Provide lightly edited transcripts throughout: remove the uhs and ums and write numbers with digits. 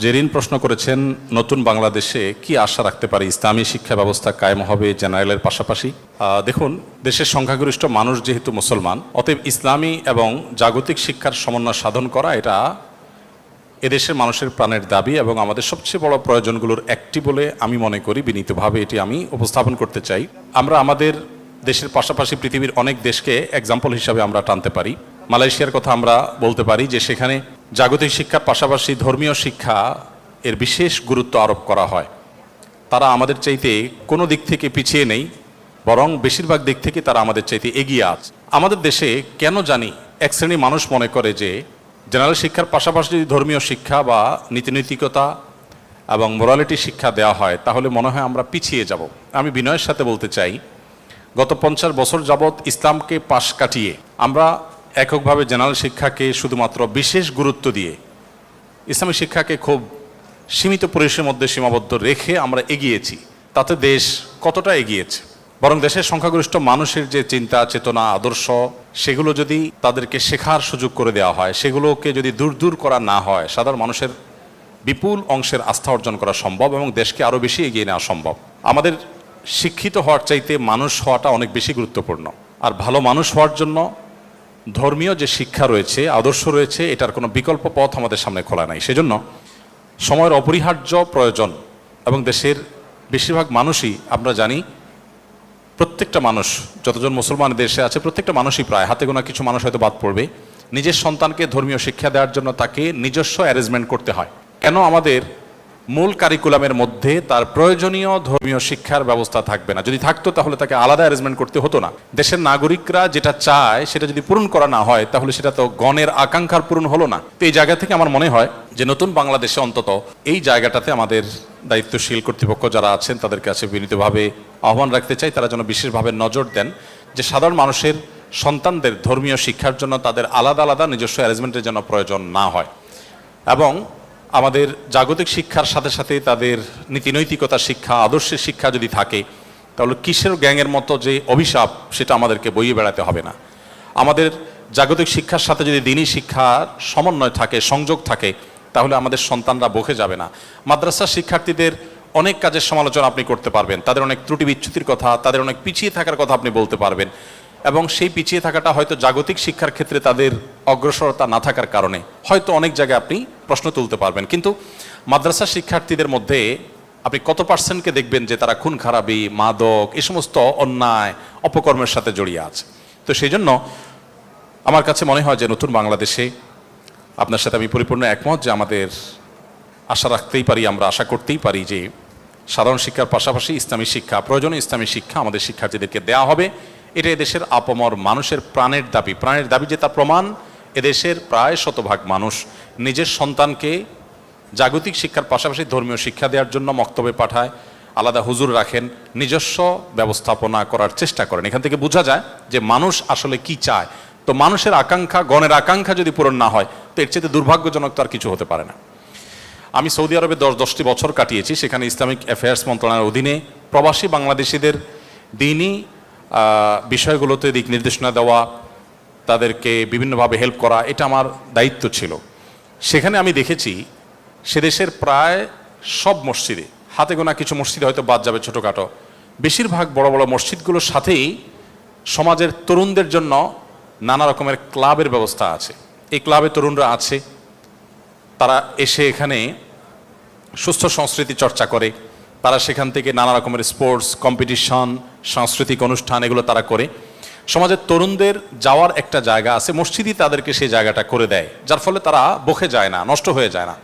জেরিন প্রশ্ন করেছেন, নতুন বাংলাদেশে কি আশা রাখতে পারে? ইসলামী শিক্ষা ব্যবস্থা কায়েম হবে জেনারেলের পাশাপাশি? দেখুন, দেশের সংখ্যাগরিষ্ঠ মানুষ যেহেতু মুসলমান, অতএব ইসলামী এবং জাগতিক শিক্ষার সমন্বয় সাধন করা এটা এদেশের মানুষের প্রাণের দাবি এবং আমাদের সবচেয়ে বড় প্রয়োজনগুলোর একটি বলে আমি মনে করি। বিনীতভাবে এটি আমি উপস্থাপন করতে চাই। আমরা আমাদের দেশের পাশাপাশি পৃথিবীর অনেক দেশকে এক্সাম্পল হিসাবে আমরা টানতে পারি। মালয়েশিয়ার কথা আমরা বলতে পারি যে সেখানে জাগতিক শিক্ষার পাশাপাশি ধর্মীয় শিক্ষা এর বিশেষ গুরুত্ব আরোপ করা হয়। তারা আমাদের চাইতে কোনো দিক থেকে পিছিয়ে নেই, বরং বেশিরভাগ দিক থেকে তারা আমাদের চাইতে এগিয়ে আছে। আমাদের দেশে কেন জানি এক শ্রেণী মানুষ মনে করে যে জেনারেল শিক্ষার পাশাপাশি যদি ধর্মীয় শিক্ষা বা নীতিনৈতিকতা এবং মোরালিটি শিক্ষা দেওয়া হয় তাহলে মনে হয় আমরা পিছিয়ে যাব। আমি বিনয়ের সাথে বলতে চাই, গত 50 বছর যাবৎ ইসলামকে পাশ কাটিয়ে আমরা এককভাবে জেনারেল শিক্ষাকে শুধুমাত্র বিশেষ গুরুত্ব দিয়ে ইসলামী শিক্ষাকে খুব সীমিত পরিসরের মধ্যে সীমাবদ্ধ রেখে আমরা এগিয়েছি। তাতে দেশ কতটা এগিয়েছে? বরং দেশের সংখ্যাগরিষ্ঠ মানুষের যে চিন্তা চেতনা আদর্শ, সেগুলো যদি তাদেরকে শেখার সুযোগ করে দেওয়া হয়, সেগুলোকে যদি দূর করা না হয়, সাধারণ মানুষের বিপুল অংশের আস্থা অর্জন করা সম্ভব এবং দেশকে আরও বেশি এগিয়ে নেওয়া সম্ভব। আমাদের শিক্ষিত হওয়ার চাইতে মানুষ হওয়াটা অনেক বেশি গুরুত্বপূর্ণ। আর ভালো মানুষ হওয়ার জন্য ধর্মীয় যে শিক্ষা রয়েছে, আদর্শ রয়েছে, এটার কোনো বিকল্প পথ আমাদের সামনে খোলা নাই। সেজন্য সময়ের অপরিহার্য প্রয়োজন এবং দেশের বেশিরভাগ মানুষই, আমরা জানি প্রত্যেকটা মানুষ, যতজন মুসলমান দেশে আছে প্রত্যেকটা মানুষই প্রায়, হাতে গোনা কিছু মানুষ হয়তো বাদ পড়বে, নিজের সন্তানকে ধর্মীয় শিক্ষা দেওয়ার জন্য তাকে নিজস্ব অ্যারেঞ্জমেন্ট করতে হয়। কেন আমাদের মূল কারিকুলামের মধ্যে তার প্রয়োজনীয় ধর্মীয় শিক্ষার ব্যবস্থা থাকবে না? যদি থাকতো তাহলে তাকে আলাদা অ্যারেঞ্জমেন্ট করতে হতো না। দেশের নাগরিকরা যেটা চায় সেটা যদি পূরণ করা না হয় তাহলে সেটা তো গণের আকাঙ্ক্ষার পূরণ হলো না। তো এই জায়গা থেকে আমার মনে হয় যে নতুন বাংলাদেশে অন্তত এই জায়গাটাতে আমাদের দায়িত্বশীল কর্তৃপক্ষ যারা আছেন তাদের কাছে বিনীতভাবে আহ্বান রাখতে চাই, তারা যেন বিশেষভাবে নজর দেন যে সাধারণ মানুষের সন্তানদের ধর্মীয় শিক্ষার জন্য তাদের আলাদা আলাদা নিজস্ব অ্যারেঞ্জমেন্টের জন্য প্রয়োজন না হয়। এবং আমাদের জাগতিক শিক্ষার সাথে সাথে তাদের নীতিনৈতিকতার শিক্ষা, আদর্শের শিক্ষা যদি থাকে তাহলে কিসের গ্যাংয়ের মতো যে অভিশাপ সেটা আমাদেরকে বইয়ে বেড়াতে হবে না। আমাদের জাগতিক শিক্ষার সাথে যদি দিনী শিক্ষার সমন্বয় থাকে, সংযোগ থাকে, তাহলে আমাদের সন্তানরা বকে যাবে না। মাদ্রাসার শিক্ষার্থীদের অনেক কাজের সমালোচনা আপনি করতে পারবেন, তাদের অনেক ত্রুটি বিচ্যুতির কথা, তাদের অনেক পিছিয়ে থাকার কথা আপনি বলতে পারবেন, এবং সেই পিছিয়ে থাকাটা হয়তো জাগতিক শিক্ষার ক্ষেত্রে তাদের অগ্রসরতা না থাকার কারণে হয়তো অনেক জায়গায় আপনি প্রশ্ন তুলতে পারবেন। কিন্তু মাদ্রাসা শিক্ষার্থীদের মধ্যে আপনি কত পার্সেন্টকে দেখবেন যে তারা খুন খারাপি, মাদক, এই সমস্ত অন্যায় অপকর্মের সাথে জড়িয়ে আছে? তো সেই জন্য আমার কাছে মনে হয় যে নতুন বাংলাদেশে আপনার সাথে আমি পরিপূর্ণ একমত যে আমাদের আশা রাখতেই পারি, আমরা আশা করতেই পারি যে সাধারণ শিক্ষার পাশাপাশি ইসলামী শিক্ষা, প্রয়োজনীয় ইসলামী শিক্ষা আমাদের শিক্ষার্থীদেরকে দেওয়া হবে। এটা এদেশের আপামর মানুষের প্রাণের দাবি যে তার প্রমাণ এদেশের প্রায় শতভাগ মানুষ নিজের সন্তানকে জাগতিক শিক্ষার পাশাপাশি ধর্মীয় শিক্ষা দেওয়ার জন্য মক্তবে পাঠায়, আলাদা হুজুর রাখেন, নিজস্ব ব্যবস্থাপনা করার চেষ্টা করেন। এখান থেকে বোঝা যায় যে মানুষ আসলে কি চায়। তো মানুষের আকাঙ্ক্ষা, গণের আকাঙ্ক্ষা যদি পূরণ না হয় তো এর চেয়ে দুর্ভাগ্যজনক তো আর কিছু হতে পারে না। আমি সৌদি আরবে 10টি বছর কাটিয়েছি। সেখানে ইসলামিক অ্যাফেয়ার্স মন্ত্রণালয়ের অধীনে প্রবাসী বাংলাদেশিদের দিনই বিষয়গুলোতে দিক নির্দেশনা দেওয়া, তাদেরকে বিভিন্নভাবে হেল্প করা, এটা আমার দায়িত্ব ছিল। সেখানে আমি দেখেছি সে দেশের প্রায় সব মসজিদে, হাতে গোনা কিছু মসজিদে হয়তো বাদ যাবে ছোটোখাটো, বেশিরভাগ বড় বড় মসজিদগুলোর সাথেই সমাজের তরুণদের জন্য নানা রকমের ক্লাবের ব্যবস্থা আছে। এই ক্লাবে তরুণরা আছে, তারা এসে এখানে সুস্থ সংস্কৃতি চর্চা করে, তারা সেখান থেকে নানা রকমের স্পোর্টস কম্পিটিশন, সাংস্কৃতিক অনুষ্ঠান এগুলো তারা করে। সমাজের তরুণদের যাওয়ার একটা জায়গা আছে, মসজিদই তাদেরকে সেই জায়গাটা করে দেয়, যার ফলে তারা বকে যায় না, নষ্ট হয়ে যায় না।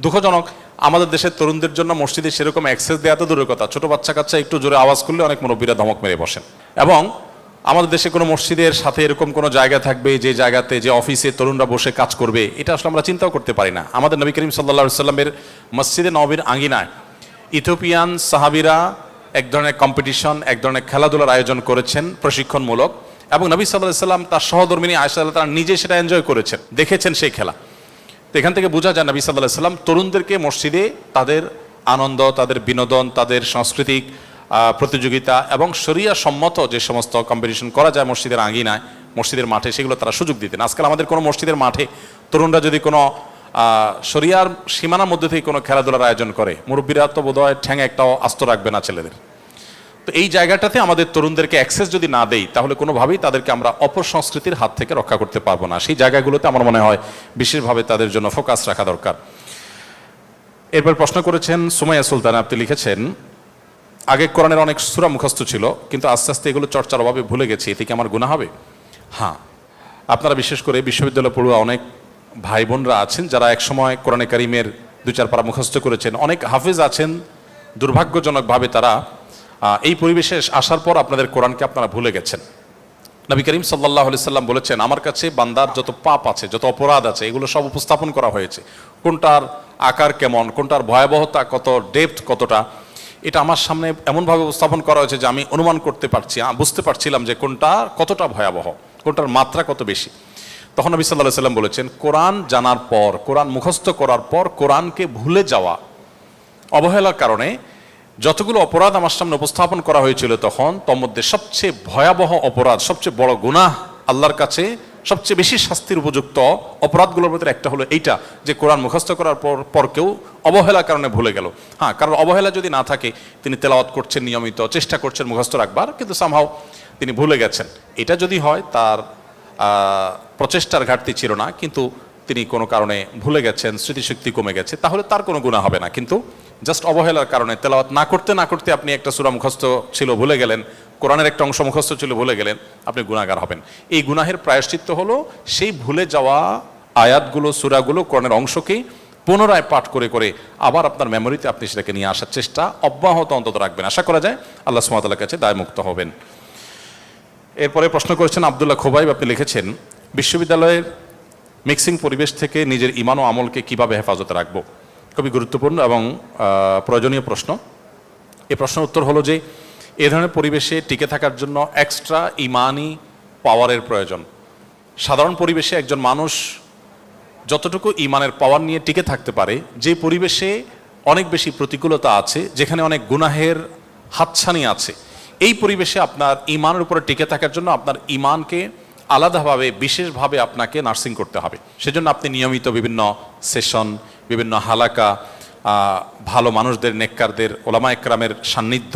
দুঃখজনক, আমাদের দেশের তরুণদের জন্য মসজিদে সেরকম অ্যাক্সেস দেওয়া তো দূরের কথা, ছোটো বাচ্চা কাচ্চা একটু জোরে আওয়াজ করলে অনেক মুরব্বীরা ধমক মেরে বসেন। এবং আমাদের দেশে কোনো মসজিদের সাথে এরকম কোনো জায়গা থাকবে যে জায়গাতে, যে অফিসে তরুণরা বসে কাজ করবে, এটা আসলে আমরা চিন্তাও করতে পারি না। আমাদের নবী করিম সাল্লাল্লাহু আলাইহি সাল্লামের মসজিদে নববীর আঙ্গিনায় ইথিওপিয়ান সাহাবীরা এক ধরনের কম্পিটিশন, এক ধরনের খেলাধুলার আয়োজন করেছেন প্রশিক্ষণমূলক, এবং নবী সাল্লাল্লাহু আলাইহি সাল্লাম তার সহধর্মিনী আয়েশা রাদিয়াল্লাহু তাআলা নিজে সেটা এনজয় করেছেন, দেখেছেন সেই খেলা। তো এখান থেকে বোঝা যায় নবী সাল্লাল্লাহু আলাইহি সাল্লাম তরুণদেরকে মসজিদে তাদের আনন্দ, তাদের বিনোদন, তাদের সাংস্কৃতিক প্রতিযোগিতা এবং শরিয়া সম্মত যে সমস্ত কম্পিটিশন করা যায় মসজিদের আঙ্গিনায়, মসজিদের মাঠে, সেগুলো তারা সুযোগ দিতেন। আজকাল আমাদের কোনো মসজিদের মাঠে তরুণরা যদি কোনো শরিয়ার সীমানার মধ্যে থেকে কোনো খেলাধুলার আয়োজন করে, মুরব্বীরা তো বোধহয় ঠ্যাঙে একটাও আস্ত রাখবে না ছেলেদের। তো এই জায়গাটাতে আমাদের তরুণদেরকে অ্যাক্সেস যদি না দেই, তাহলে কোনোভাবেই তাদেরকে আমরা অপর সংস্কৃতির হাত থেকে রক্ষা করতে পারবো না। সেই জায়গাগুলোতে আমার মনে হয় বিশেষভাবে তাদের জন্য ফোকাস রাখা দরকার। এরপর প্রশ্ন করেছেন সুমাইয়া সুলতান, আপনি লিখেছেন আগে কোরআনের অনেক সূরা মুখস্থ ছিল, কিন্তু আস্তে আস্তে এগুলো চর্চার অভাবে ভুলে গেছি, এতে কি আমার গুনাহ হবে? হ্যাঁ, আপনারা বিশেষ করে বিশ্ববিদ্যালয় পড়ুয়া অনেক ভাই বোনরা আছেন যারা একসময় কোরআনে কারিমের 2-4 পারা মুখস্থ করেছেন, অনেক হাফেজ আছেন, দুর্ভাগ্যজনকভাবে তারা এই পরিবেশে আসার পর আপনাদের কোরআনকে আপনারা ভুলে গেছেন। নবী করিম সাল্লাল্লাহু আলাইহি সাল্লাম বলেছেন, আমার কাছে বান্দার যত পাপ আছে, যত অপরাধ আছে, এগুলো সব উপস্থাপন করা হয়েছে। কোনটার আকার কেমন, কোনটার ভয়াবহতা কত, ডেপথ কতটা, এটা আমার সামনে এমনভাবে উপস্থাপন করা হয়েছে যে আমি অনুমান করতে পারছি, বুঝতে পারছিলাম যে কোনটা কতটা ভয়াবহ, কোনটার মাত্রা কত বেশি। তখন নবী সাল্লাল্লাহু আলাইহি সাল্লাম বলেছেন, কোরআন জানার পর, কোরআন মুখস্থ করার পর কোরআনকে ভুলে যাওয়া, অবহেলার কারণে যতগুলো অপরাধ আমার সামনে উপস্থাপন করা হয়েছিল তখন তোর মধ্যে সবচেয়ে ভয়াবহ অপরাধ, সবচেয়ে বড় গুনাহ, আল্লাহর কাছে সবচেয়ে বেশি শাস্তির উপযুক্ত অপরাধগুলোর মধ্যে একটা হলো এইটা, যে কোরআন মুখস্থ করার পর কেউ অবহেলার কারণে ভুলে গেল। হ্যাঁ, কারণ অবহেলা যদি না থাকে, তিনি তেলাওয়াত করছেন নিয়মিত, চেষ্টা করছেন মুখস্থ রাখবার, কিন্তু সামহাও তিনি ভুলে গেছেন, এটা যদি হয় তার প্রচেষ্টার ঘাটতি ছিল না, কিন্তু তিনি কোনো কারণে ভুলে গেছেন, স্মৃতিশক্তি কমে গেছে, তাহলে তার কোনো গুনাহ হবে না। কিন্তু জাস্ট অবহেলার কারণে তেলাওয়াত না করতে না করতে আপনি একটা সূরা মুখস্থ ছিল ভুলে গেলেন, কোরআনের একটা অংশ মুখস্থ ছিল ভুলে গেলেন, আপনি গুনাহগার হবেন। এই গুনাহের প্রায়শ্চিত্ত হলো সেই ভুলে যাওয়া আয়াতগুলো, সূরাগুলো, কোরআনের অংশকেই পুনরায় পাঠ করে করে আবার আপনার মেমোরিতে আপনি সেটাকে নিয়ে আসার চেষ্টা অব্যাহত অন্তত রাখবেন। আশা করা যায় আল্লাহ সুবহানাহু ওয়া তাআলার কাছে দায়মুক্ত হবেন। এরপরে প্রশ্ন করেছেন আব্দুল্লাহ খোবাইব, আপনি লিখেছেন বিশ্ববিদ্যালয়ের মিক্সিং পরিবেশ থেকে নিজের ঈমান ও আমলকে কিভাবে হেফাজতে রাখবো? খুবই গুরুত্বপূর্ণ এবং প্রয়োজনীয় প্রশ্ন। এই প্রশ্নের উত্তর হলো যে এ ধরনের পরিবেশে টিকে থাকার জন্য এক্সট্রা ইমানি পাওয়ারের প্রয়োজন। সাধারণ পরিবেশে একজন মানুষ যতটুকু ইমানের পাওয়ার নিয়ে টিকে থাকতে পারে, যে পরিবেশে অনেক বেশি প্রতিকূলতা আছে, যেখানে অনেক গুনাহের হাতছানি আছে, এই পরিবেশে আপনার ইমানের উপরে টিকে থাকার জন্য আপনার ইমানকে আলাদাভাবে, বিশেষভাবে আপনাকে নার্সিং করতে হবে। সেজন্য আপনি নিয়মিত বিভিন্ন সেশন, বিভিন্ন হালাকা, ভালো মানুষদের, নেককারদের, ওলামা একরামের সান্নিধ্য,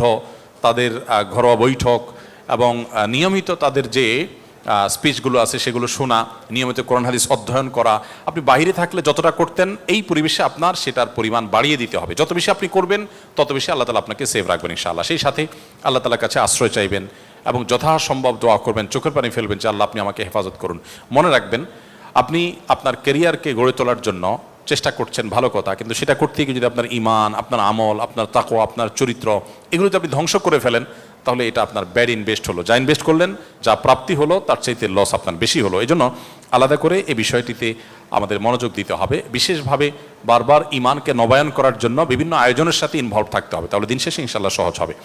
তাদের ঘরোয়া বৈঠক এবং নিয়মিত তাদের যে স্পিচগুলো আছে সেগুলো শোনা, নিয়মিত কোরআন হাদিস অধ্যয়ন করা, আপনি বাইরে থাকলে যতটা করতেন এই পরিবেশে আপনার সেটার পরিমাণ বাড়িয়ে দিতে হবে। যত বেশি আপনি করবেন তত বেশি আল্লাহ তাআলা আপনাকে সেভ রাখবেন ইনশাআল্লাহ। সেই সাথে আল্লাহ তাআলার কাছে আশ্রয় চাইবেন এবং যথাসম্ভব দোয়া করবেন, চোখের পানি ফেলবেন যে আল্লাহ আপনি আমাকে হেফাজত করুন। মনে রাখবেন, আপনি আপনার ক্যারিয়ারকে গড়ে তোলার জন্য চেষ্টা করছেন, ভালো কথা, কিন্তু সেটা করতে গিয়ে যদি আপনার ইমান, আপনার আমল, আপনার তাকওয়া, আপনার চরিত্র এগুলো যদি আপনি ধ্বংস করে ফেলেন, তাহলে এটা আপনার ব্যাড ইনভেস্ট হলো। যা ইনভেস্ট করলেন, যা প্রাপ্তি হলো, তার চাইতে লস আপনার বেশি হলো। এই জন্য আলাদা করে এই বিষয়টিতে আমাদের মনোযোগ দিতে হবে। বিশেষভাবে বারবার ইমানকে নবায়ন করার জন্য বিভিন্ন আয়োজনের সাথে ইনভলভ থাকতে হবে, তাহলে দিন শেষে ইনশাআল্লাহ সহজ হবে।